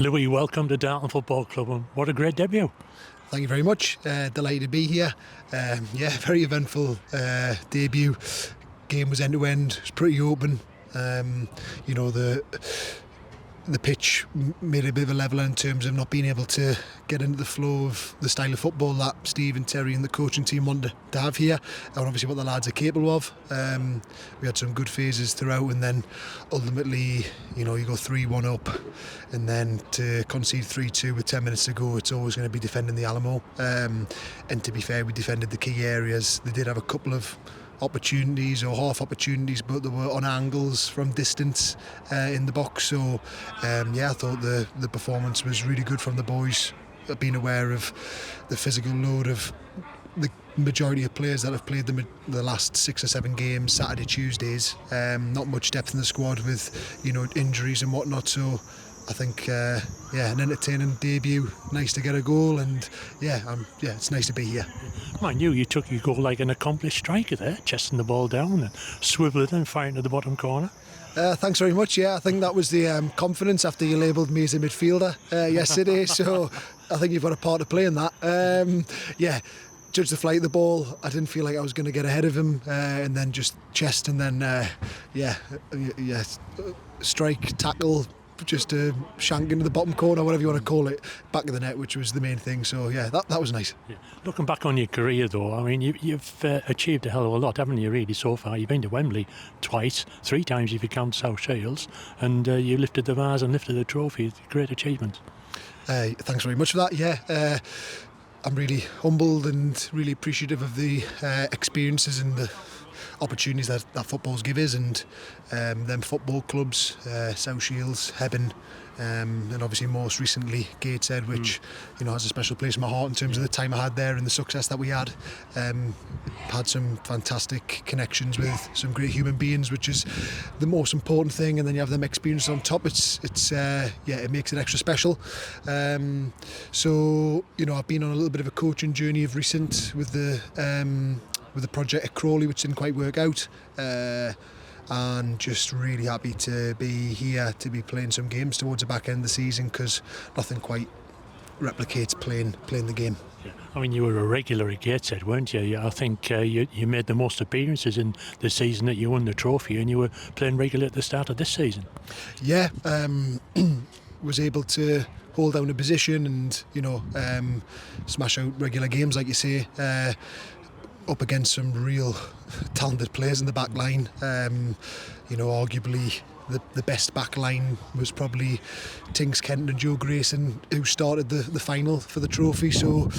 Louis, welcome to Darton Football Club, and what a great debut. Thank you very much. Delighted to be here. Very eventful debut. Game was end to end. It was pretty open. The pitch made a bit of a leveller in terms of not being able to get into the flow of the style of football that Steve and Terry and the coaching team wanted to have here, and obviously what the lads are capable of. We had some good phases throughout, and then ultimately, you go 3-1 up, and then to concede 3-2 with 10 minutes to go, it's always going to be defending the Alamo. And to be fair, we defended the key areas. They did have a couple of opportunities or half opportunities, but they were on angles from distance in the box. So I thought the performance was really good from the boys. I've been aware of the physical load of the majority of players that have played the last 6 or 7 games, Saturday, Tuesdays. Not much depth in the squad with injuries and whatnot. So I think an entertaining debut. Nice to get a goal, and it's nice to be here. I knew you took your goal like an accomplished striker there, chesting the ball down and swiveling it and firing to the bottom corner. Thanks very much. I think that was the confidence after you labelled me as a midfielder yesterday. So I think you've got a part to play in that. Judge the flight of the ball. I didn't feel like I was going to get ahead of him, and then just chest, and then strike, tackle, just a shank into the bottom corner, whatever you want to call it, back of the net, which was the main thing. So that was nice. Looking back on your career though, I mean, you've achieved a hell of a lot, haven't you, really, so far? You've been to Wembley twice, 3 times if you count South Shields, and you lifted the vase and lifted the trophy. Great achievement. Thanks very much for that. I'm really humbled and really appreciative of the experiences and the opportunities that football's give us, and them football clubs, South Shields, Hebben, and obviously most recently Gateshead, which has a special place in my heart in terms of the time I had there and the success that we had. Had some fantastic connections with some great human beings, which is the most important thing, and then you have them experiences on top. It makes it extra special. I've been on a little bit of a coaching journey of recent with the project at Crawley, which didn't quite work out, and just really happy to be here, to be playing some games towards the back end of the season, because nothing quite replicates playing the game. I mean, you were a regular at Gateshead, weren't you? I think you made the most appearances in the season that you won the trophy, and you were playing regularly at the start of this season. Was able to hold down a position and smash out regular games, like you say, up against some real talented players in the back line. Arguably the best back line was probably Tinks Kent and Joe Grayson, who started the final for the trophy. So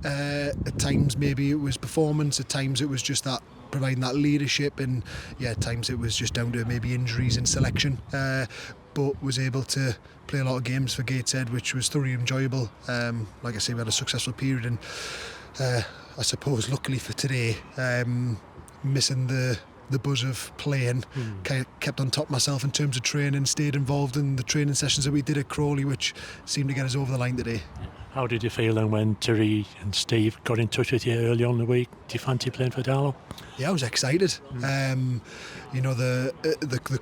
at times maybe it was performance, at times it was just that providing that leadership, and at times it was just down to maybe injuries and selection, but was able to play a lot of games for Gateshead, which was thoroughly enjoyable. Like I say, we had a successful period, and I suppose luckily for today, missing the buzz of playing, kept on top of myself in terms of training, stayed involved in the training sessions that we did at Crawley, which seemed to get us over the line today. How did you feel then when Terry and Steve got in touch with you early on in the week? Do you fancy playing for Darlow? I was excited. The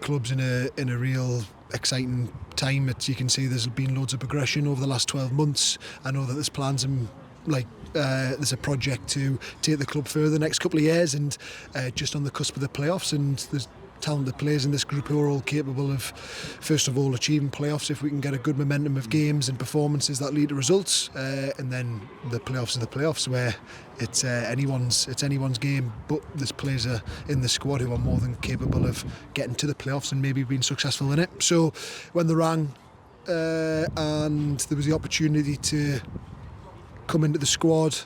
club's in a real exciting time. You can see there's been loads of progression over the last 12 months. I know that there's plans and there's a project to take the club further the next couple of years, and just on the cusp of the playoffs, and there's talented players in this group who are all capable of, first of all, achieving playoffs if we can get a good momentum of games and performances that lead to results, and then the playoffs are the playoffs, where it's anyone's game, but there's players in the squad who are more than capable of getting to the playoffs and maybe being successful in it. So when they rang and there was the opportunity to come into the squad,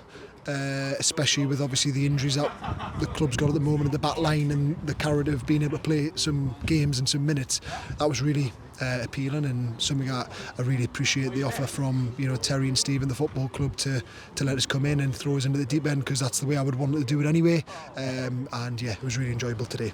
especially with obviously the injuries that the club's got at the moment in the back line, and the carrot of being able to play some games and some minutes, that was really appealing, and something I really appreciate the offer from Terry and Steve and the football club to let us come in and throw us into the deep end, because that's the way I would want to do it anyway. It was really enjoyable today.